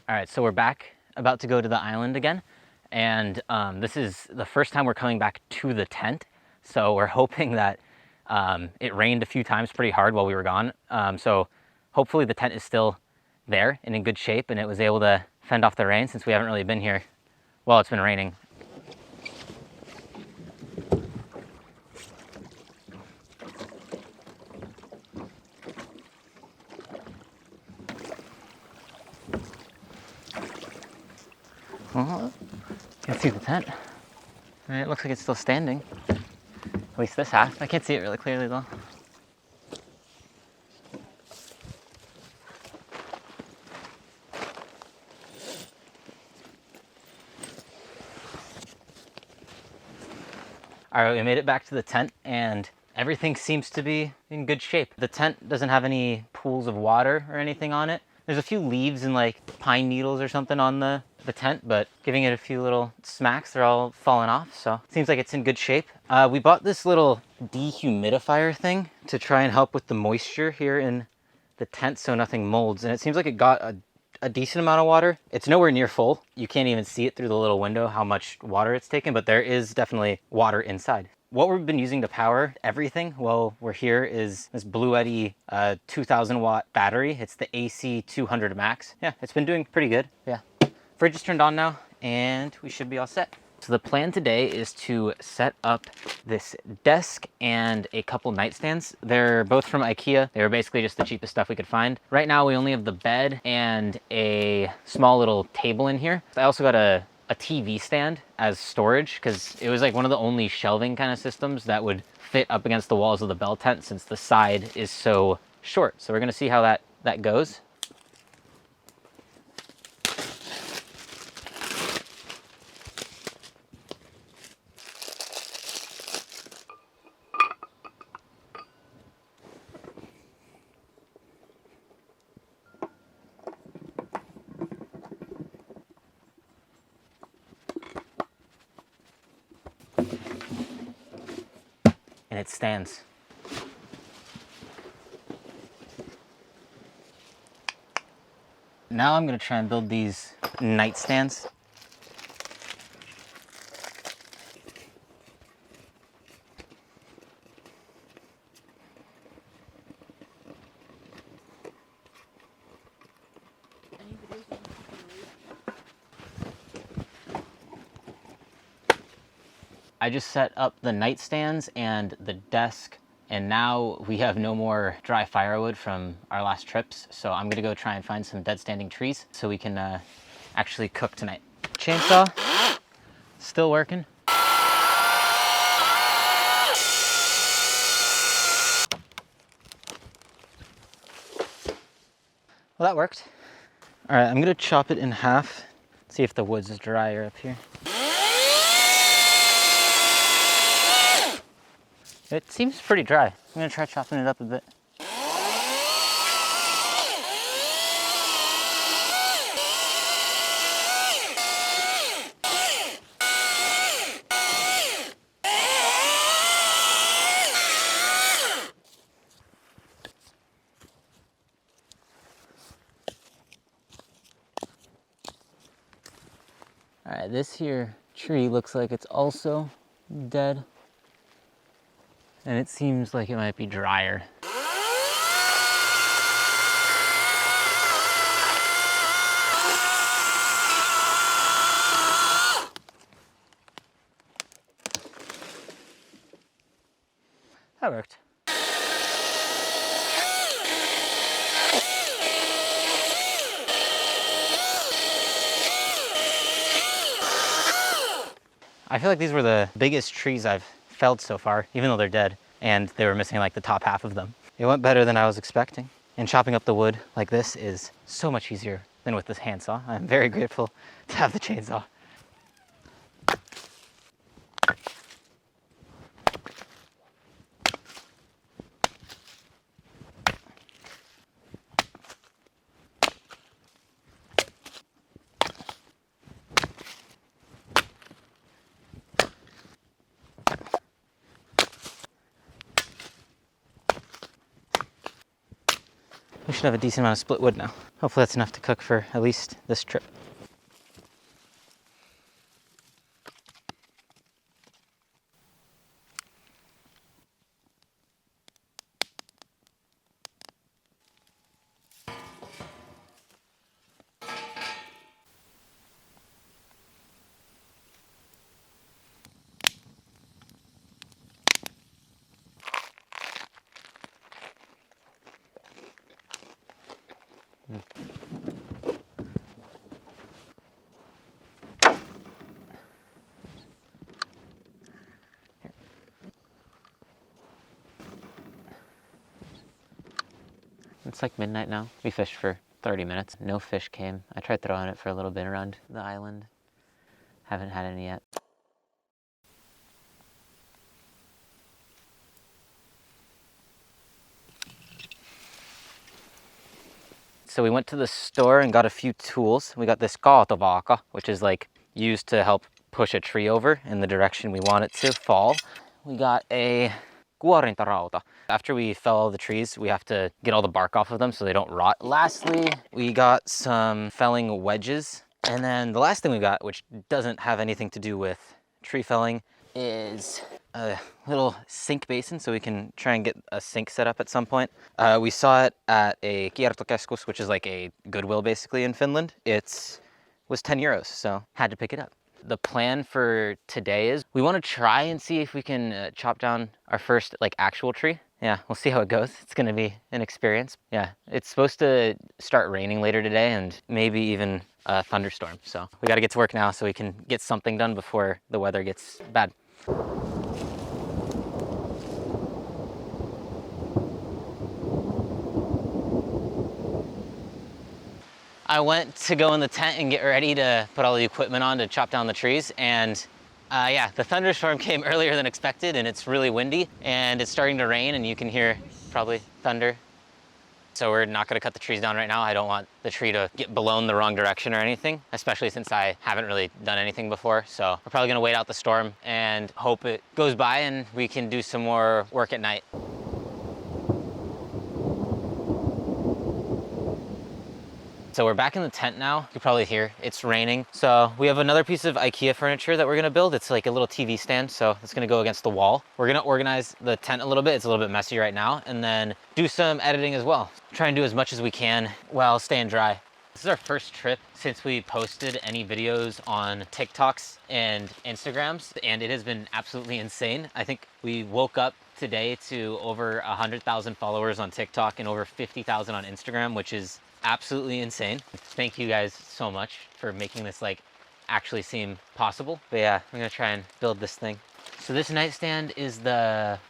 All right, so we're back, about to go to the island again, and this is the first time we're coming back to the tent, so we're hoping that it rained a few times pretty hard while we were gone, so hopefully the tent is still there and in good shape, and it was able to fend off the rain since we haven't really been here while it's been raining. Well, you can see the tent. And it looks like it's still standing. At least this half. I can't see it really clearly though. All right, we made it back to the tent and everything seems to be in good shape. The tent doesn't have any pools of water or anything on it. There's a few leaves and like pine needles or something on the tent, but giving it a few little smacks, they're all falling off. So it seems like it's in good shape. We bought this little dehumidifier thing to try and help with the moisture here in the tent so nothing molds. And it seems like it got a decent amount of water. It's nowhere near full. You can't even see it through the little window how much water it's taken, but there is definitely water inside. What we've been using to power everything while we're here is this Blue Eddy 2000 watt battery. It's the AC 200 Max. Yeah, it's been doing pretty good. Yeah. Fridge is turned on now and we should be all set. So the plan today is to set up this desk and a couple nightstands. They're both from IKEA. They were basically just the cheapest stuff we could find. Right now we only have the bed and a small little table in here. I also got a TV stand as storage because it was like one of the only shelving kind of systems that would fit up against the walls of the bell tent since the side is so short. So we're gonna see how that goes. And it stands. Now I'm gonna try and build these nightstands. I just set up the nightstands and the desk, and now we have no more dry firewood from our last trips, so I'm gonna go try and find some dead standing trees so we can actually cook tonight. Chainsaw, still working. Well, that worked. All right, I'm gonna chop it in half, see if the wood's drier up here. It seems pretty dry. I'm gonna try chopping it up a bit. All right, this here tree looks like it's also dead. And it seems like it might be drier. That worked. I feel like these were the biggest trees I've felled so far, even though they're dead, and they were missing like the top half of them. It went better than I was expecting. And chopping up the wood like this is so much easier than with this handsaw. I'm very grateful to have the chainsaw. We should have a decent amount of split wood now. Hopefully that's enough to cook for at least this trip. It's like midnight now. We fished for 30 minutes. No fish came. I tried throwing it for a little bit around the island. Haven't had any yet. So we went to the store and got a few tools. We got this cottage, which is like used to help push a tree over in the direction we want it to fall. We got a kuorintarauta. After we fell all the trees, we have to get all the bark off of them so they don't rot. Lastly, we got some felling wedges. And then the last thing we got, which doesn't have anything to do with tree felling, is a little sink basin so we can try and get a sink set up at some point. We saw it at a kiertokeskus, which is like a Goodwill basically in Finland. It was 10 euros, so had to pick it up. The plan for today is we want to try and see if we can chop down our first like actual tree. Yeah, we'll see how it goes. It's gonna be an experience. Yeah, it's supposed to start raining later today and maybe even a thunderstorm. So we gotta get to work now so we can get something done before the weather gets bad. I went to go in the tent and get ready to put all the equipment on to chop down the trees, and yeah, the thunderstorm came earlier than expected, and it's really windy and it's starting to rain, and you can hear probably thunder. So we're not gonna cut the trees down right now. I don't want the tree to get blown the wrong direction or anything, especially since I haven't really done anything before. So we're probably gonna wait out the storm and hope it goes by and we can do some more work at night. So we're back in the tent now. You can probably hear it's raining. So we have another piece of IKEA furniture that we're gonna build. It's like a little TV stand, so it's gonna go against the wall. We're gonna organize the tent a little bit. It's a little bit messy right now, and then do some editing as well. Try and do as much as we can while staying dry. This is our first trip since we posted any videos on TikToks and Instagrams, and it has been absolutely insane. I think we woke up today to over 100,000 followers on TikTok and over 50,000 on Instagram, which is absolutely insane. Thank you guys so much for making this like actually seem possible. But yeah, I'm gonna try and build this thing. So this nightstand is the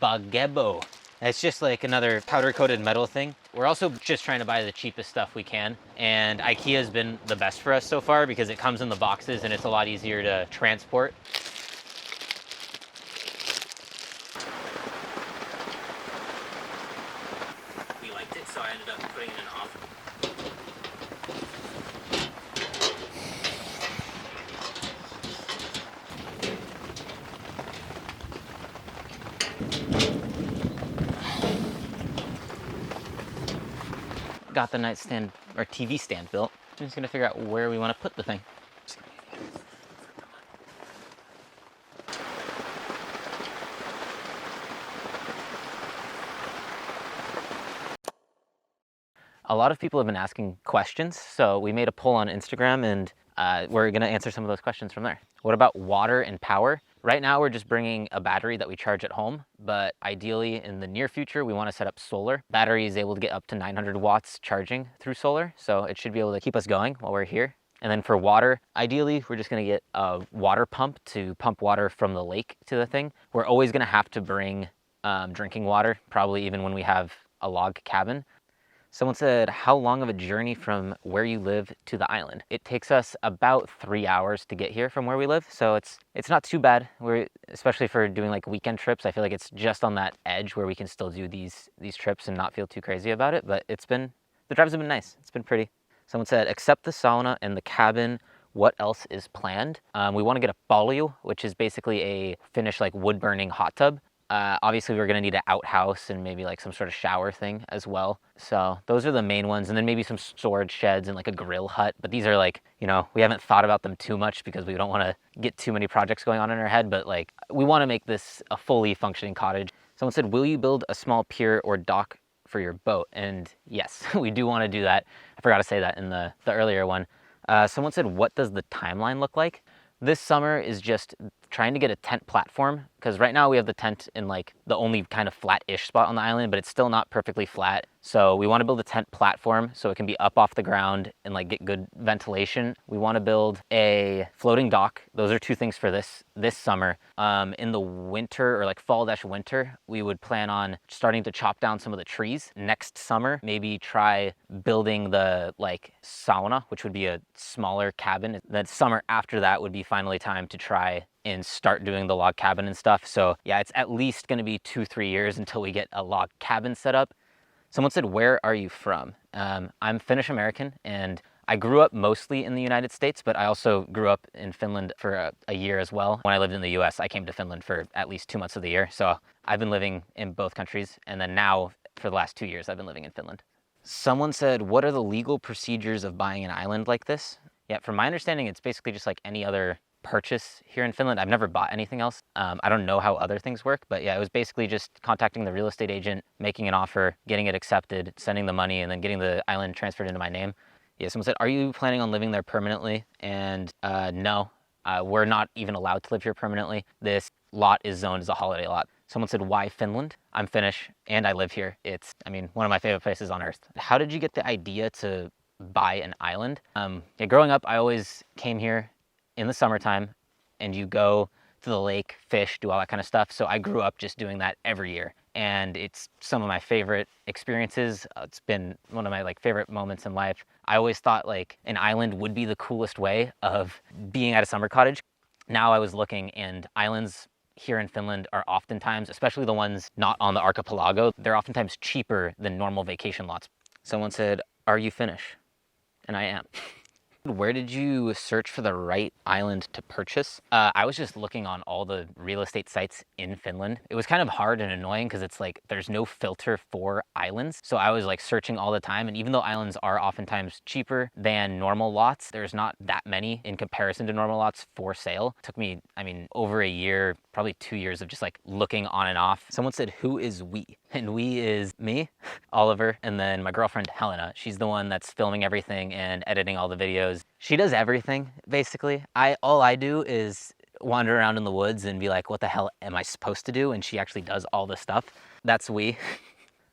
Bagebo. It's just like another powder coated metal thing. We're also just trying to buy the cheapest stuff we can. And IKEA has been the best for us so far because it comes in the boxes and it's a lot easier to transport. We liked it, so I ended up putting it in off. Got the nightstand or TV stand built. I'm just gonna figure out where we want to put the thing. A lot of people have been asking questions, so we made a poll on Instagram and we're gonna answer some of those questions from there. What about water and power? Right now we're just bringing a battery that we charge at home, but ideally in the near future we want to set up solar. Battery is able to get up to 900 watts charging through solar, so it should be able to keep us going while we're here. And then for water, ideally we're just gonna get a water pump to pump water from the lake to the thing. We're always gonna have to bring drinking water, probably even when we have a log cabin. Someone said, how long of a journey from where you live to the island? It takes us about 3 hours to get here from where we live, so it's not too bad. Especially for doing like weekend trips, I feel like it's just on that edge where we can still do these trips and not feel too crazy about it, but the drives have been nice. It's been pretty. Someone said, except the sauna and the cabin, what else is planned? We want to get a polju, which is basically a Finnish like wood burning hot tub. Obviously, we're gonna need an outhouse and maybe like some sort of shower thing as well. So those are the main ones, and then maybe some storage sheds and like a grill hut. But these are like, you know, we haven't thought about them too much because we don't want to get too many projects going on in our head. But like, we want to make this a fully functioning cottage. Someone said, "Will you build a small pier or dock for your boat?" And yes, we do want to do that. I forgot to say that in the earlier one. Someone said, "What does the timeline look like?" This summer is just trying to get a tent platform, because right now we have the tent in like the only kind of flat-ish spot on the island, but it's still not perfectly flat. So we want to build a tent platform so it can be up off the ground and like get good ventilation. We want to build a floating dock. Those are two things for this summer. In the winter, or like fall-winter, we would plan on starting to chop down some of the trees. Next summer, maybe try building the like sauna, which would be a smaller cabin. Then summer after that would be finally time to try and start doing the log cabin and stuff. So yeah, it's at least going to be 2-3 years until we get a log cabin set up. Someone said, "Where are you from?" I'm Finnish American, and I grew up mostly in the United States, but I also grew up in Finland for a year as well. When I lived in the US, I came to Finland for at least 2 months of the year. So I've been living in both countries, and then now for the last 2 years, I've been living in Finland. Someone said, "What are the legal procedures of buying an island like this?" Yeah, from my understanding, it's basically just like any other purchase here in Finland. I've never bought anything else. I don't know how other things work, but yeah, it was basically just contacting the real estate agent, making an offer, getting it accepted, sending the money, and then getting the island transferred into my name. Yeah, someone said, "Are you planning on living there permanently?" And no, we're not even allowed to live here permanently. This lot is zoned as a holiday lot. Someone said, "Why Finland?" I'm Finnish and I live here. It's, I mean, one of my favorite places on earth. How did you get the idea to buy an island? Yeah, growing up, I always came here in the summertime, and you go to the lake, fish, do all that kind of stuff. So I grew up just doing that every year, and it's some of my favorite experiences. It's been one of my like favorite moments in life. I always thought like an island would be the coolest way of being at a summer cottage. Now I was looking, and islands here in Finland are oftentimes, especially the ones not on the archipelago, they're oftentimes cheaper than normal vacation lots. Someone said, "Are you Finnish?" And I am. Where did you search for the right island to purchase? I was just looking on all the real estate sites in Finland. It was kind of hard and annoying because it's like there's no filter for islands. So I was like searching all the time. And even though islands are oftentimes cheaper than normal lots, there's not that many in comparison to normal lots for sale. It took me, I mean, over a year, probably 2 years of just like looking on and off. Someone said, "Who is we?" And we is me, Oliver, and then my girlfriend, Helena. She's the one that's filming everything and editing all the videos. She does everything, basically. All I do is wander around in the woods and be like, what the hell am I supposed to do? And she actually does all the stuff. That's we.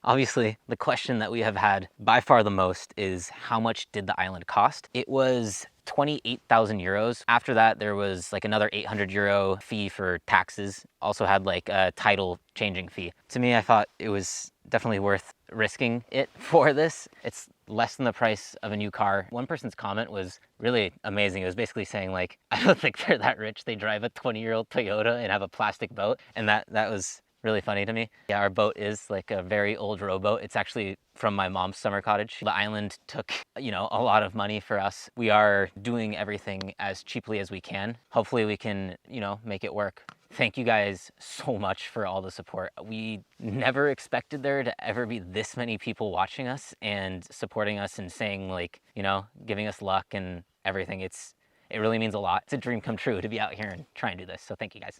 Obviously, the question that we have had by far the most is, how much did the island cost? It was 28,000 euros. After that, there was like another 800 euro fee for taxes. Also had like a title changing fee. To me, I thought it was definitely worth risking it for this. It's less than the price of a new car. One person's comment was really amazing. It was basically saying like, I don't think they're that rich. They drive a 20-year-old Toyota and have a plastic boat. And that was really funny to me. Yeah, our boat is like a very old rowboat. It's actually from my mom's summer cottage. The island took, you know, a lot of money for us. We are doing everything as cheaply as we can. Hopefully we can, you know, make it work. Thank you guys so much for all the support. We never expected there to ever be this many people watching us and supporting us and saying like, you know, giving us luck and everything. It really means a lot. It's a dream come true to be out here and try and do this. So thank you guys.